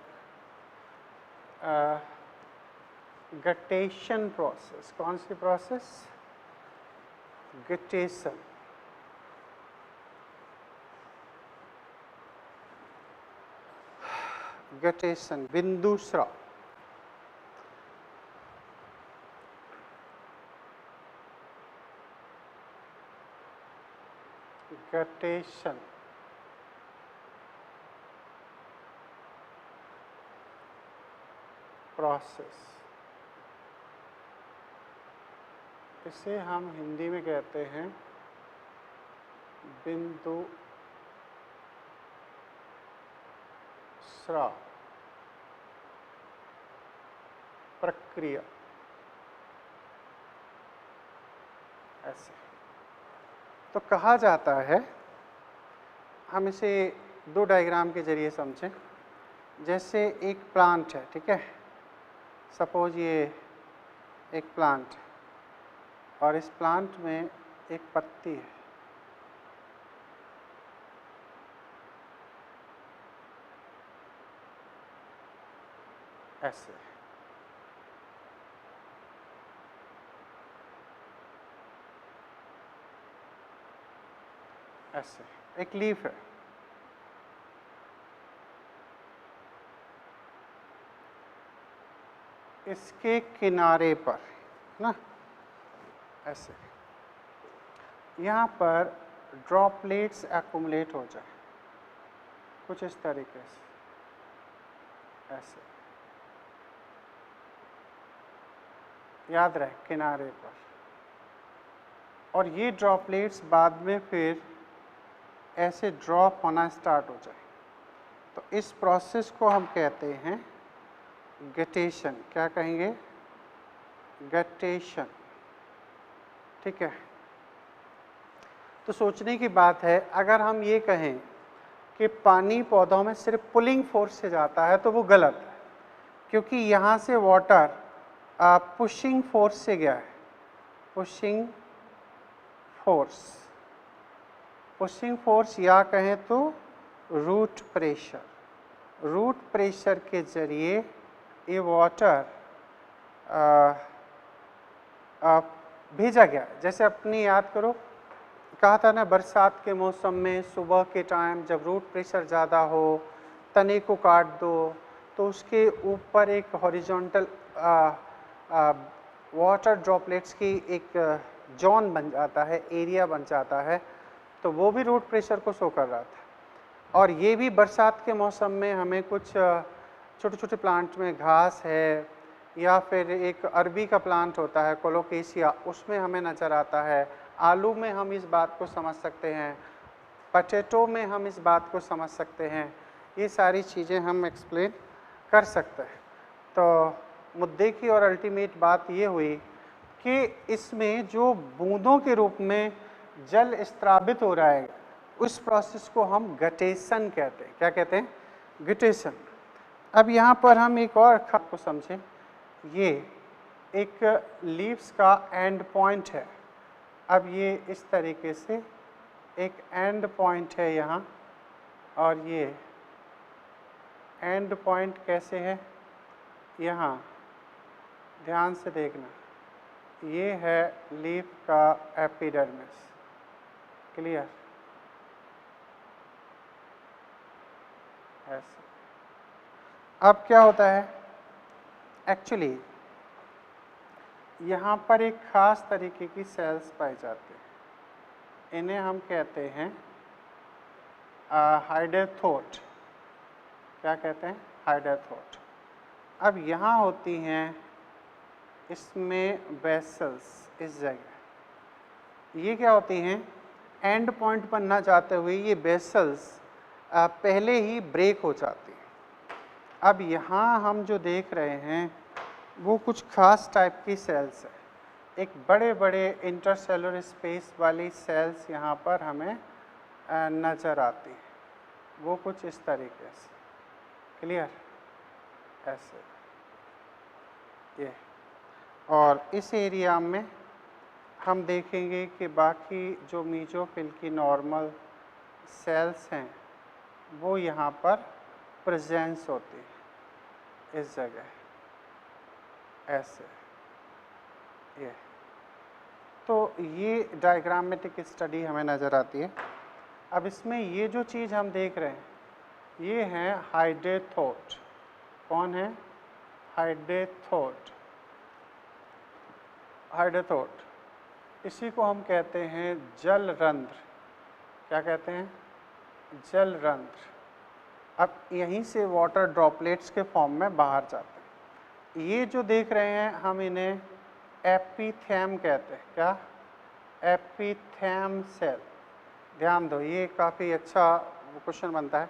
गटेशन प्रोसेस। कौन सी प्रोसेस, गटेशन। गटेशन, बिंदु स्राव। गटेशन प्रोसेस, इसे हम हिंदी में कहते हैं बिंदु स्राव प्रक्रिया, ऐसे। तो कहा जाता है, हम इसे 2 डायग्राम के जरिए समझें। जैसे एक प्लांट है, ठीक है, सपोज ये एक प्लांट है और इस प्लांट में एक पत्ती है, ऐसे। ऐसे एक लीफ है, इसके किनारे पर ना, ऐसे यहाँ पर ड्रॉपलेट्स एक्युमुलेट हो जाए कुछ इस तरीके से, ऐसे, याद रहे किनारे पर। और ये ड्रॉपलेट्स बाद में फिर ऐसे ड्रॉप होना स्टार्ट हो जाए, तो इस प्रोसेस को हम कहते हैं गटेशन। क्या कहेंगे, गटेशन, ठीक है। तो सोचने की बात है, अगर हम ये कहें कि पानी पौधों में सिर्फ पुलिंग फोर्स से जाता है तो वो गलत है, क्योंकि यहाँ से वाटर पुशिंग फोर्स से गया है, पुशिंग फोर्स, पुशिंग फोर्स, या कहें तो रूट प्रेशर, रूट प्रेशर के जरिए ये वाटर भेजा गया। जैसे अपनी याद करो, कहा था ना बरसात के मौसम में सुबह के टाइम जब रूट प्रेशर ज़्यादा हो, तने को काट दो तो उसके ऊपर एक हॉरिजॉन्टल वाटर ड्रॉपलेट्स की एक जोन बन जाता है, एरिया बन जाता है, तो वो भी रूट प्रेशर को शो कर रहा था। और ये भी बरसात के मौसम में हमें कुछ छोटे छोटे प्लांट में घास है या फिर एक अरबी का प्लांट होता है कोलोकेशिया, उसमें हमें नज़र आता है। आलू में हम इस बात को समझ सकते हैं, पटेटो में हम इस बात को समझ सकते हैं। ये सारी चीज़ें हम एक्सप्लेन कर सकते हैं। तो मुद्दे की और अल्टीमेट बात ये हुई कि इसमें जो बूंदों के रूप में जल स्त्रावित हो रहा है, उस प्रोसेस को हम गटेशन कहते हैं। क्या कहते हैं? गटेशन। अब यहाँ पर हम एक और खास को समझें, ये एक लीव्स का एंड पॉइंट है। अब ये इस तरीके से एक एंड पॉइंट है यहाँ, और ये एंड पॉइंट कैसे है, यहाँ ध्यान से देखना, ये है लीफ का एपिडर्मिस। क्लियर? ऐसे। अब क्या होता है, एक्चुअली यहाँ पर एक ख़ास तरीके की सेल्स पाई जाती हैं, इन्हें हम कहते हैं हाइडेथोट। क्या कहते हैं? हाइडेथोट। अब यहाँ होती हैं इसमें वेसल्स, इस जगह ये क्या होती हैं, एंड पॉइंट पर ना जाते हुए ये वेसल्स पहले ही ब्रेक हो जाती हैं। अब यहाँ हम जो देख रहे हैं वो कुछ खास टाइप की सेल्स है, एक बड़े बड़े इंटरसेलुलर स्पेस वाली सेल्स यहाँ पर हमें नज़र आती हैं, वो कुछ इस तरीके से। क्लियर? ऐसे ये। और इस एरिया में हम देखेंगे कि बाकी जो मीजोफिल की नॉर्मल सेल्स हैं वो यहाँ पर प्रेजेंस होती है, इस जगह ऐसे। ये तो ये डायग्रामेटिक स्टडी हमें नज़र आती है। अब इसमें ये जो चीज़ हम देख रहे हैं ये है हाइडेथोट। कौन है? हाइडेथोट। हाइडेथोट, इसी को हम कहते हैं जल रंध्र। क्या कहते हैं? जल रंध्र। अब यहीं से वाटर ड्रॉपलेट्स के फॉर्म में बाहर जाते हैं। ये जो देख रहे हैं हम इन्हें एपिथेम कहते हैं। क्या? एपिथेम सेल। ध्यान दो, ये काफ़ी अच्छा क्वेश्चन बनता है।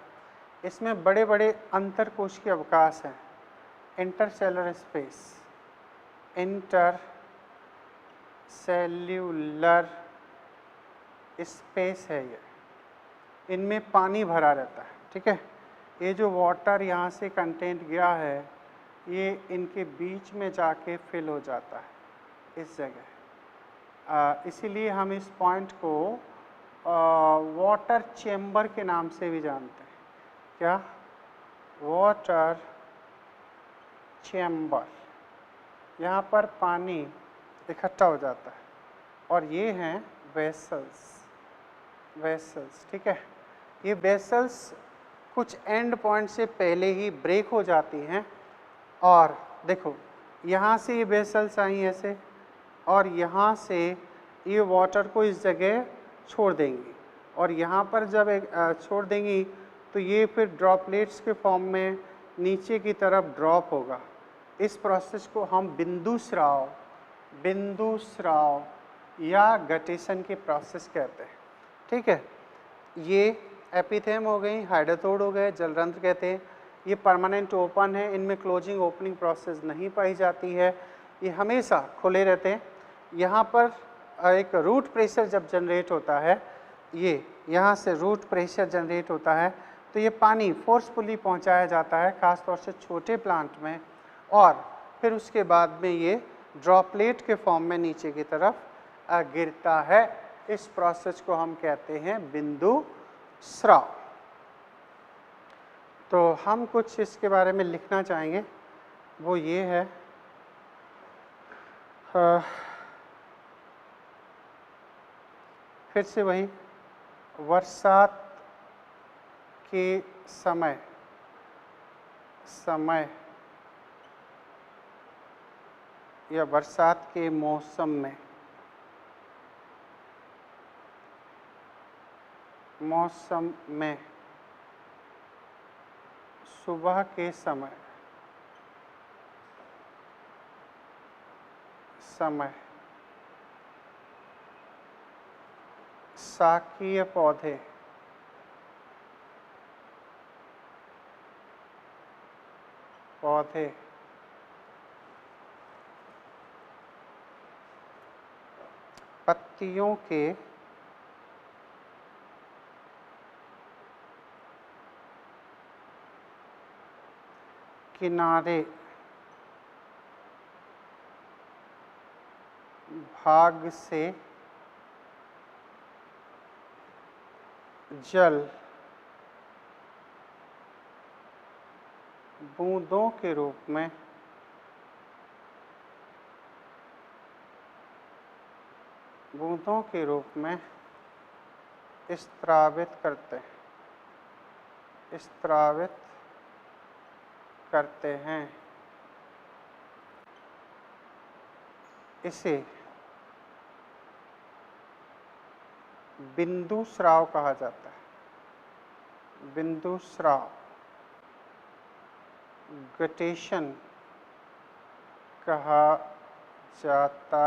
इसमें बड़े बड़े अंतरकोशिकीय अवकाश हैं, intercellular space, inter cellular space है ये, इनमें पानी भरा रहता है। ठीक है, ये जो वाटर यहाँ से कंटेंट गया है ये इनके बीच में जाके फिल हो जाता है इस जगह। इसीलिए हम इस पॉइंट को वाटर चेम्बर के नाम से भी जानते हैं। क्या? Water chamber. यहाँ पर पानी इकट्ठा हो जाता है और ये हैं वेसल्स। वेसल्स, ठीक है। ये वेसल्स कुछ एंड पॉइंट से पहले ही ब्रेक हो जाती हैं और देखो यहाँ से ये वेसल्स आई ऐसे और यहाँ से ये वाटर को इस जगह छोड़ देंगी और यहाँ पर जब छोड़ देंगी तो ये फिर ड्रॉपलेट्स के फॉर्म में नीचे की तरफ ड्रॉप होगा। इस प्रोसेस को हम बिंदु स्राव या गटेशन के प्रोसेस कहते हैं। ठीक है, ये एपिथेम हो गई, हाइडेथोड हो गए, जलरंध्र कहते हैं। ये परमानेंट ओपन है, इनमें क्लोजिंग ओपनिंग प्रोसेस नहीं पाई जाती है, ये हमेशा खुले रहते हैं। यहाँ पर एक रूट प्रेशर जब जनरेट होता है, ये यहाँ से रूट प्रेशर जनरेट होता है तो ये पानी फोर्सफुली पहुँचाया जाता है ख़ास तौर से छोटे प्लांट में और फिर उसके बाद में ये ड्रॉपलेट के फॉर्म में नीचे की तरफ गिरता है। इस प्रोसेस को हम कहते हैं बिंदु स्राव। तो हम कुछ इसके बारे में लिखना चाहेंगे, वो ये है फिर से वही बरसात के समय या बरसात के मौसम में सुबह के समय शाकीय पौधे पत्तियों के किनारे भाग से जल बूंदों के रूप में स्त्रावित करते हैं। इसे बिंदु स्राव कहा जाता है। बिंदु स्राव गटेशन कहा जाता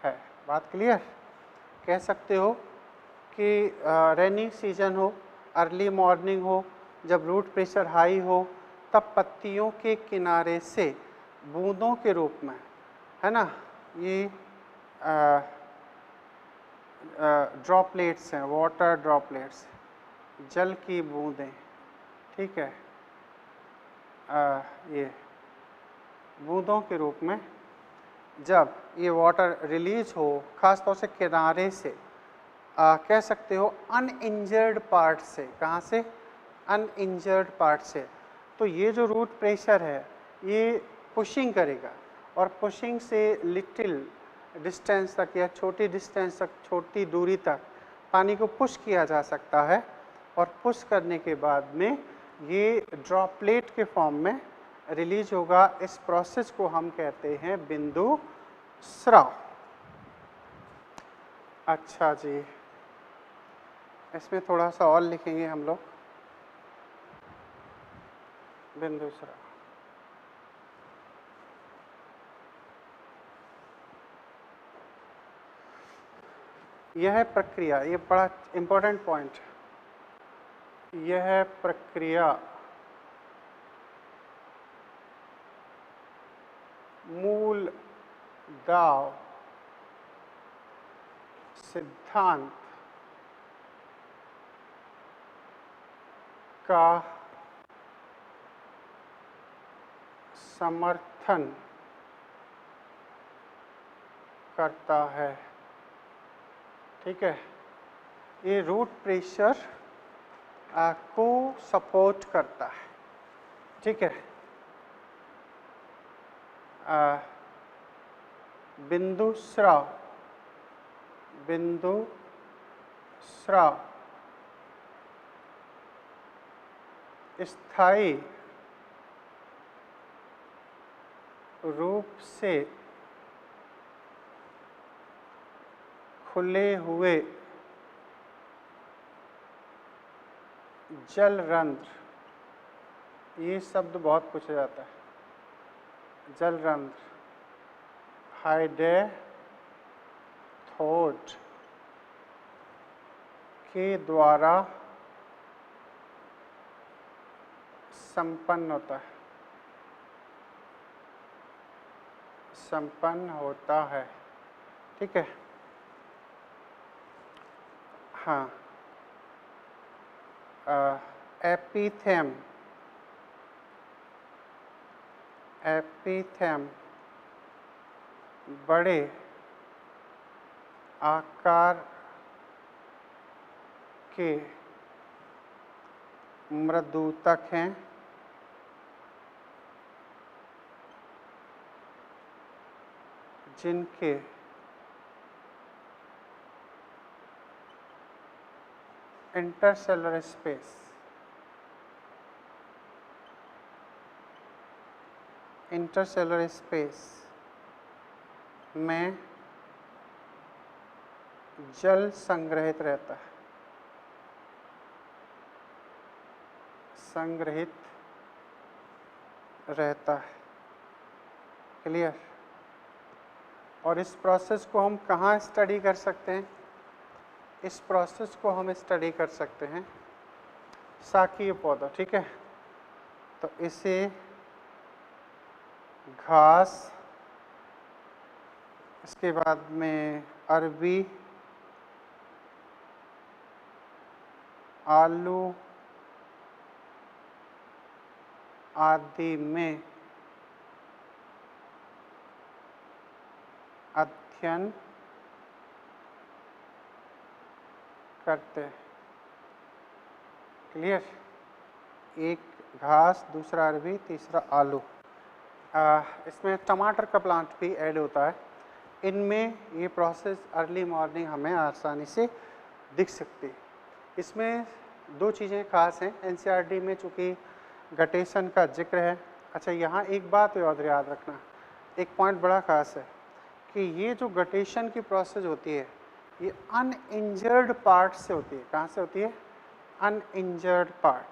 है। बात क्लियर? कह सकते हो कि रेनी सीजन हो, अर्ली मॉर्निंग हो, जब रूट प्रेशर हाई हो, तब पत्तियों के किनारे से बूंदों के रूप में, है ना, ये ड्रॉपलेट्स हैं, वाटर ड्रॉपलेट्स, जल की बूंदें, ठीक है, ये बूंदों के रूप में जब ये वाटर रिलीज हो, ख़ास तौर से किनारे से, कह सकते हो अनइंजर्ड पार्ट से। कहाँ से? अनइंजर्ड पार्ट से। तो ये जो रूट प्रेशर है ये पुशिंग करेगा, और पुशिंग से लिटिल डिस्टेंस तक या छोटी डिस्टेंस तक, छोटी दूरी तक पानी को पुश किया जा सकता है, और पुश करने के बाद में ये ड्रॉपलेट के फॉर्म में रिलीज होगा। इस प्रोसेस को हम कहते हैं बिंदु स्राव। अच्छा जी, इसमें थोड़ा सा और लिखेंगे हम लोग, बिंदु स्राव। यह प्रक्रिया, ये बड़ा इम्पोर्टेंट पॉइंट, यह प्रक्रिया मूल दाब सिद्धांत का समर्थन करता है। ठीक है, ये रूट प्रेशर को सपोर्ट करता है। ठीक है, बिंदु स्राव स्थायी रूप से खुले हुए जल रंध्र, ये शब्द बहुत पूछा जाता है, जल रंध्र, हाइडेथोड के द्वारा संपन्न होता है। ठीक है, हाँ, एपीथेम बड़े आकार के मृदुतक हैं, जिनके इंटरसेलुलर स्पेस में जल संग्रहित रहता है, क्लियर। और इस प्रोसेस को हम कहाँ स्टडी कर सकते हैं? इस प्रोसेस को हम स्टडी कर सकते हैं शाकीय पौधा, ठीक है। तो इसे घास, इसके बाद में अरबी, आलू आदि में अध्ययन करते हैं, क्लियर। एक घास, दूसरा अरबी, तीसरा आलू। इसमें टमाटर का प्लांट भी ऐड होता है। इनमें ये प्रोसेस अर्ली मॉर्निंग हमें आसानी से दिख सकती है। इसमें दो चीज़ें खास हैं एनसीईआरटी में, चूँकि गटेशन का जिक्र है। अच्छा, यहाँ एक बात और याद रखना, एक पॉइंट बड़ा खास है कि ये जो गटेशन की प्रोसेस होती है ये अनइंजर्ड पार्ट से होती है। कहाँ से होती है? अनइंजर्ड पार्ट।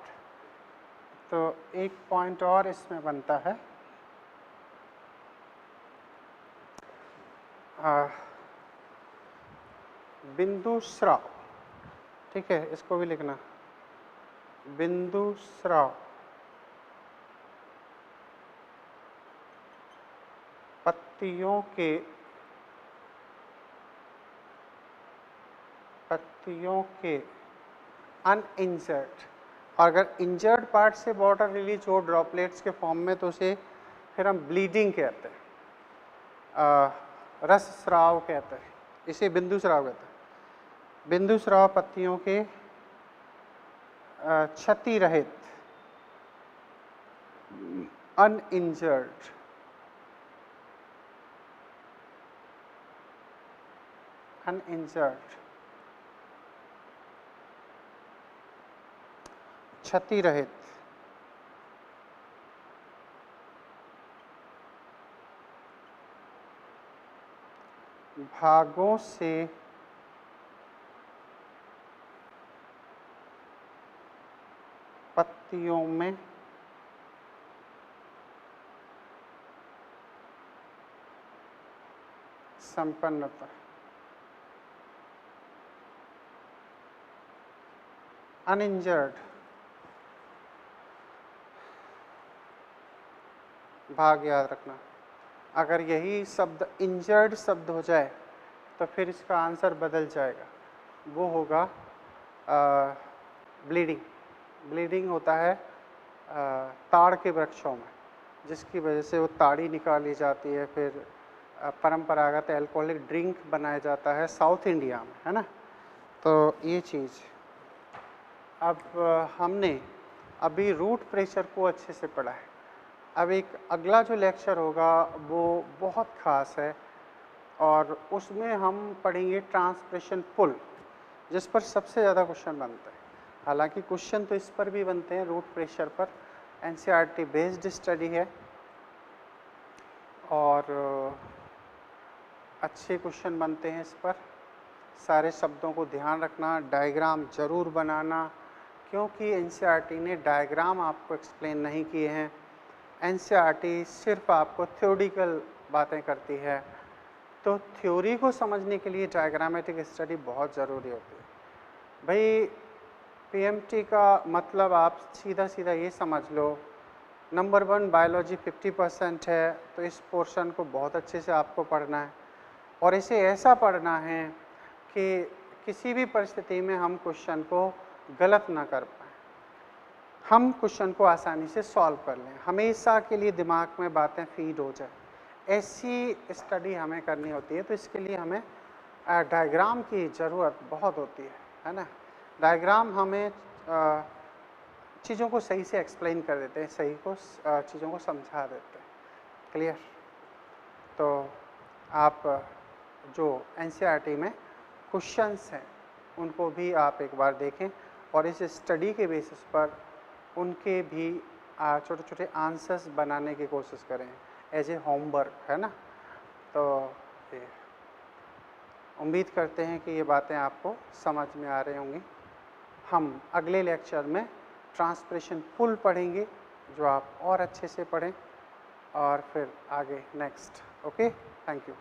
तो एक पॉइंट और इसमें बनता है, बिंदु स्राव, ठीक है, इसको भी लिखना, बिंदु स्राव पत्तियों के अनइंजर्ड, और अगर इंजर्ड पार्ट से वाटर रिलीज हो ड्रॉपलेट्स के फॉर्म में तो उसे फिर हम ब्लीडिंग कहते हैं, रस स्राव कहते हैं, इसे बिंदु स्राव कहते हैं। बिंदु स्राव पत्तियों के क्षति रहित अनइंजर्ड क्षति रहित भागों से पत्तियों में संपन्नता, अनइंजर्ड भाग याद रखना। अगर यही शब्द इंजर्ड शब्द हो जाए तो फिर इसका आंसर बदल जाएगा, वो होगा ब्लीडिंग। ब्लीडिंग होता है ताड़ के वृक्षों में, जिसकी वजह से वो ताड़ी निकाली जाती है, फिर परंपरागत अल्कोहलिक ड्रिंक बनाया जाता है साउथ इंडिया में, है ना। तो ये चीज़ अब हमने अभी रूट प्रेशर को अच्छे से पढ़ा है। अब एक अगला जो लेक्चर होगा वो बहुत ख़ास है और उसमें हम पढ़ेंगे ट्रांसप्रेशन पुल, जिस पर सबसे ज़्यादा क्वेश्चन बनते हैं। हालांकि क्वेश्चन तो इस पर भी बनते हैं, रूट प्रेशर पर एनसीईआरटी बेस्ड स्टडी है और अच्छे क्वेश्चन बनते हैं इस पर। सारे शब्दों को ध्यान रखना, डायग्राम ज़रूर बनाना, क्योंकि एनसीईआरटी ने डायग्राम आपको एक्सप्लेन नहीं किए हैं। एनसीईआरटी सिर्फ आपको थ्योरेटिकल बातें करती है, तो थ्योरी को समझने के लिए डायग्रामेटिक स्टडी बहुत ज़रूरी होती है। भाई पीएमटी का मतलब आप सीधा सीधा ये समझ लो, नंबर 1 बायोलॉजी 50% है, तो इस पोर्शन को बहुत अच्छे से आपको पढ़ना है और इसे ऐसा पढ़ना है कि किसी भी परिस्थिति में हम क्वेश्चन को गलत ना कर पाएँ, हम क्वेश्चन को आसानी से सॉल्व कर लें, हमेशा के लिए दिमाग में बातें फीड हो जाए, ऐसी स्टडी हमें करनी होती है। तो इसके लिए हमें डायग्राम की ज़रूरत बहुत होती है ना। डायग्राम हमें चीज़ों को सही से एक्सप्लेन कर देते हैं, सही को चीज़ों को समझा देते हैं, क्लियर। तो आप जो एनसीईआरटी में क्वेश्चंस हैं उनको भी आप एक बार देखें और इस स्टडी के बेसिस पर उनके भी छोटे छोटे आंसर्स बनाने की कोशिश करें एज ए होमवर्क, है ना। तो उम्मीद करते हैं कि ये बातें आपको समझ में आ रही होंगी। हम अगले लेक्चर में ट्रांसपिरेशन पुल पढ़ेंगे जो आप और अच्छे से पढ़ें और फिर आगे नेक्स्ट। Okay, thank you.